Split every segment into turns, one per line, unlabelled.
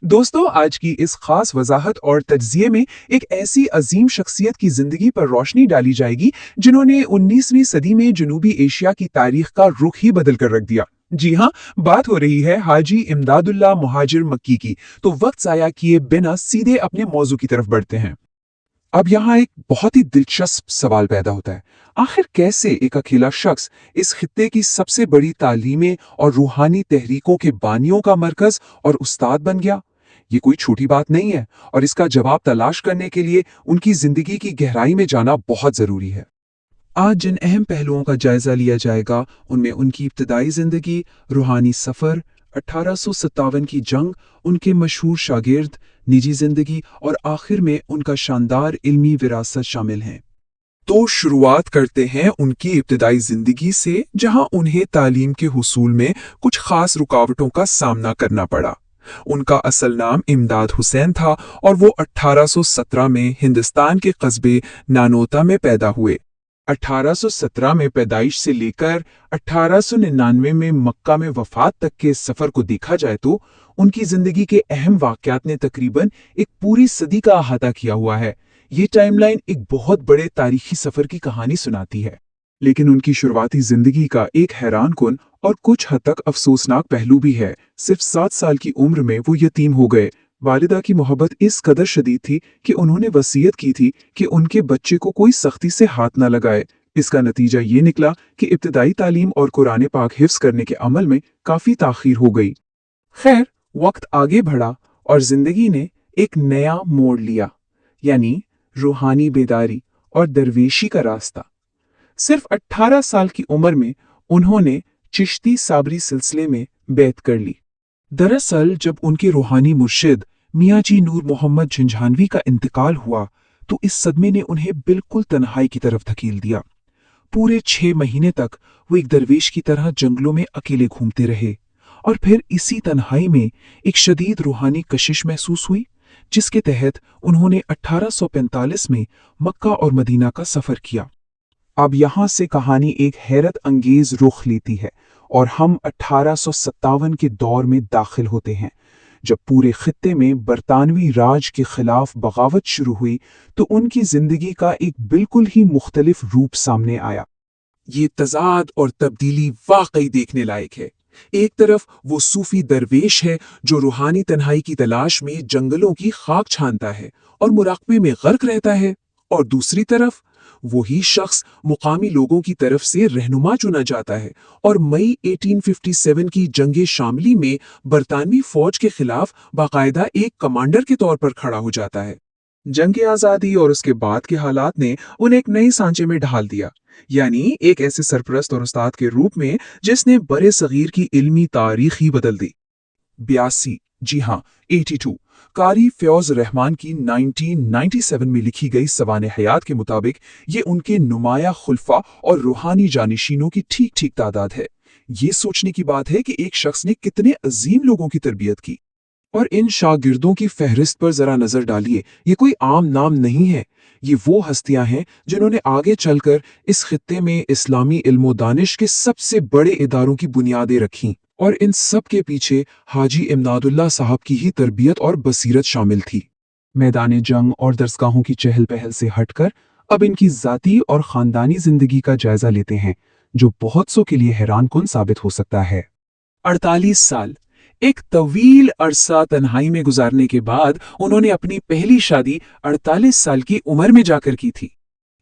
दोस्तों, आज की इस खास वजाहत और तज्जिये में एक ऐसी अजीम शख्सियत की जिंदगी पर रोशनी डाली जाएगी जिन्होंने 19वीं सदी में जनूबी एशिया की तारीख का रुख ही बदल कर रख दिया। जी हाँ, बात हो रही है हाजी इमदादुल्लाह मुहाजिर मक्की की। तो वक्त जाया किए बिना सीधे अपने मौजू की तरफ बढ़ते हैं। अब यहाँ एक बहुत ही दिलचस्प सवाल पैदा होता है, आखिर कैसे एक अकेला शख्स इस खित्ते की सबसे बड़ी तालीमी और रूहानी तहरीकों के बानियों का मरकज और उस्ताद बन गया। ये कोई छोटी बात नहीं है और इसका जवाब तलाश करने के लिए उनकी जिंदगी की गहराई में जाना बहुत जरूरी है। आज जिन अहम पहलुओं का जायजा लिया जाएगा उनमें उनकी इब्तदाई जिंदगी, रूहानी सफर, 1857 की जंग, उनके मशहूर शागिर्द, निजी जिंदगी और आखिर में उनका शानदार इल्मी विरासत शामिल हैं। तो शुरुआत करते हैं उनकी इब्तदाई जिंदगी से, जहां उन्हें तालीम के हुसूल में कुछ खास रुकावटों का सामना करना पड़ा। उनका असल नाम इमदाद हुसैन था और वो 1817 में हिंदुस्तान के कस्बे नानोता में पैदा हुए। 1817 में पैदाइश से लेकर 1899 में मक्का में वफात तक के सफर को देखा जाए तो उनकी जिंदगी के अहम वाकयात ने तकरीबन एक पूरी सदी का अहाता किया हुआ है। ये टाइमलाइन एक बहुत बड़े तारीखी सफर की कहानी सुनाती है। लेकिन उनकी शुरुआती जिंदगी का एक हैरानकुन और कुछ हद तक अफसोसनाक पहलू भी है। सिर्फ 7 साल की उम्र में वो यतीम हो गए। वालिदा की मोहब्बत इस कदर शदीद थी कि उन्होंने वसीयत की थी कि उनके बच्चे को कोई सख्ती से हाथ न लगाए। इसका नतीजा ये निकला कि इब्तदाई तालीम और कुरान पाक हिफ्ज करने के अमल में काफी ताखीर हो गई। खैर, वक्त आगे बढ़ा और जिंदगी ने एक नया मोड़ लिया, यानी रूहानी बेदारी और दरवेशी का रास्ता। सिर्फ 18 साल की उम्र में उन्होंने चिश्ती साबरी सिलसिले में बैत कर ली। दरअसल जब उनके रूहानी मुर्शिद मियाँ जी नूर मोहम्मद झंझानवी का इंतकाल हुआ तो इस सदमे ने उन्हें बिल्कुल तन्हाई की तरफ धकेल दिया। पूरे 6 महीने तक वो एक दरवेश की तरह जंगलों में अकेले घूमते रहे और फिर इसी तन्हाई में एक शदीद रूहानी कशिश महसूस हुई, जिसके तहत उन्होंने 1845 में मक्का और मदीना का सफर किया। अब यहाँ से कहानी एक हैरत अंगेज रुख लेती है और हम 1857 के दौर में दाखिल होते हैं, जब पूरे खित्ते में बरतानवी राज के खिलाफ बगावत शुरू हुई तो उनकी जिंदगी का एक बिल्कुल ही मुख्तलिफ रूप सामने आया। ये तजाद और तब्दीली वाकई देखने लायक है। एक तरफ वो सूफी दरवेश है जो रूहानी तन्हाई की तलाश में जंगलों की खाक छानता है और मुराकबे में गर्क रहता है, और दूसरी तरफ वही शख्स मुकामी लोगों की तरफ से रहनुमा चुना जाता है और मई 1857 की जंगे शामली में बरतानवी फौज के खिलाफ बाकायदा एक कमांडर के तौर पर खड़ा हो जाता है। जंग आज़ादी और उसके बाद के हालात ने उन्हें एक नए सांचे में ढाल दिया, यानी एक ऐसे सरपरस्त और उस्ताद के रूप में जिसने बड़े सगीर की इल्मी तारीख ही बदल दी। 82, जी हाँ 82, कारी फैज़ रहमान की 1997 में लिखी गई सवाने हयात के मुताबिक ये उनके नुमाया खुल्फा और रूहानी जानिशीनों की ठीक ठीक तादाद है। ये सोचने की बात है कि एक शख्स ने कितने अजीम लोगों की तरबियत की। और इन शागिर्दों की फहरिस्त पर जरा नजर डालिए। ये कोई आम नाम नहीं है, ये वो हस्तियां हैं जिन्होंने आगे चलकर इस खित्ते में इस्लामी इल्मो दानिश के सबसे बड़े इदारों की बुनियादें रखीं, और इन सब के पीछे हाजी इमदादुल्लाह साहब की ही तरबियत और बसीरत शामिल थी। मैदान जंग और दरसगाहों की चहल पहल से हटकर अब इनकी जाती और खानदानी जिंदगी का जायजा लेते हैं, जो बहुत सौ के लिए हैरानकुन साबित हो सकता है। 48 साल, एक तवील अरसा तन्हाई में गुजारने के बाद उन्होंने अपनी पहली शादी 48 साल की उम्र में जाकर की थी।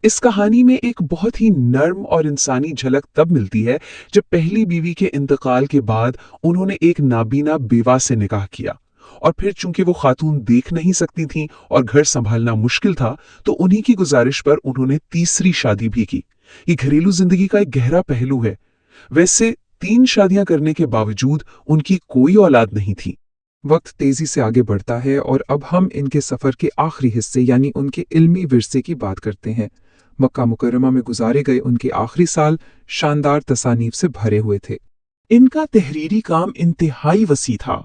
इस कहानी में एक बहुत ही नर्म और इंसानी झलक तब मिलती है जब पहली बीवी के इंतकाल के बाद उन्होंने एक नाबीना बेवा से निकाह किया, और फिर चूंकि वो खातून देख नहीं सकती थीं और घर संभालना मुश्किल था तो उन्हीं की गुजारिश पर उन्होंने तीसरी शादी भी की। ये घरेलू जिंदगी का एक गहरा पहलू है। वैसे 3 शादियां करने के बावजूद उनकी कोई औलाद नहीं थी। वक्त तेजी से आगे बढ़ता है और अब हम इनके सफर के आखिरी हिस्से यानी उनके इल्मी विरसे की बात करते हैं। मक्का मुकर्रमा में गुजारे गए उनके आखिरी साल शानदार तसानीफ से भरे हुए थे। इनका तहरीरी काम इंतहाई वसी था।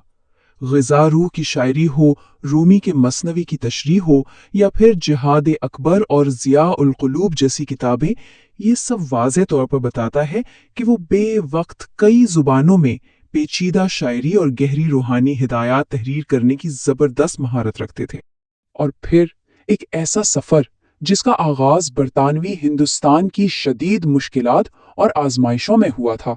ग़िज़ा रूह की शायरी हो, रूमी के मसनवी की तशरीह हो या फिर जिहाद अकबर और ज़िया उल क़ुलूब जैसी किताबें, ये सब वाज़े तौर पर बताता है कि वो बेवक्त कई ज़ुबानों में پیچیدہ شاعری اور گہری روحانی ہدایات تحریر کرنے کی زبردست مہارت رکھتے تھے۔ اور پھر ایک ایسا سفر جس کا آغاز برطانوی ہندوستان کی شدید مشکلات اور آزمائشوں میں ہوا تھا،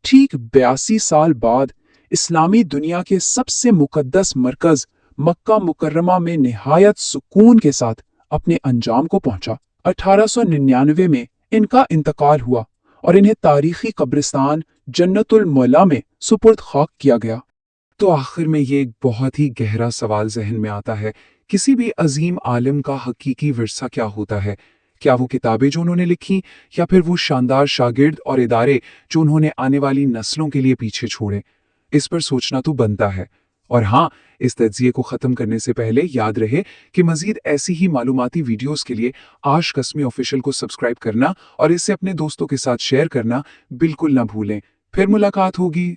ٹھیک 82 سال بعد اسلامی دنیا کے سب سے مقدس مرکز مکہ مکرمہ میں نہایت سکون کے ساتھ اپنے انجام کو پہنچا۔ 1899 میں ان کا انتقال ہوا اور انہیں تاریخی قبرستان جنت المولا میں سپرد خاک کیا گیا۔ تو آخر میں یہ ایک بہت ہی گہرا سوال ذہن میں آتا ہے، کسی بھی عظیم عالم کا حقیقی ورثہ کیا ہوتا ہے؟ کیا وہ کتابیں جو انہوں نے لکھی، یا پھر وہ شاندار شاگرد اور ادارے جو انہوں نے آنے والی نسلوں کے لیے پیچھے چھوڑے؟ اس پر سوچنا تو بنتا ہے۔ اور ہاں، اس تجزیے کو ختم کرنے سے پہلے یاد رہے کہ مزید ایسی ہی معلوماتی ویڈیوز کے لیے آج قسمی آفیشیل کو سبسکرائب کرنا اور اسے اپنے دوستوں کے ساتھ شیئر کرنا بالکل نہ بھولیں۔ پھر ملاقات ہوگی۔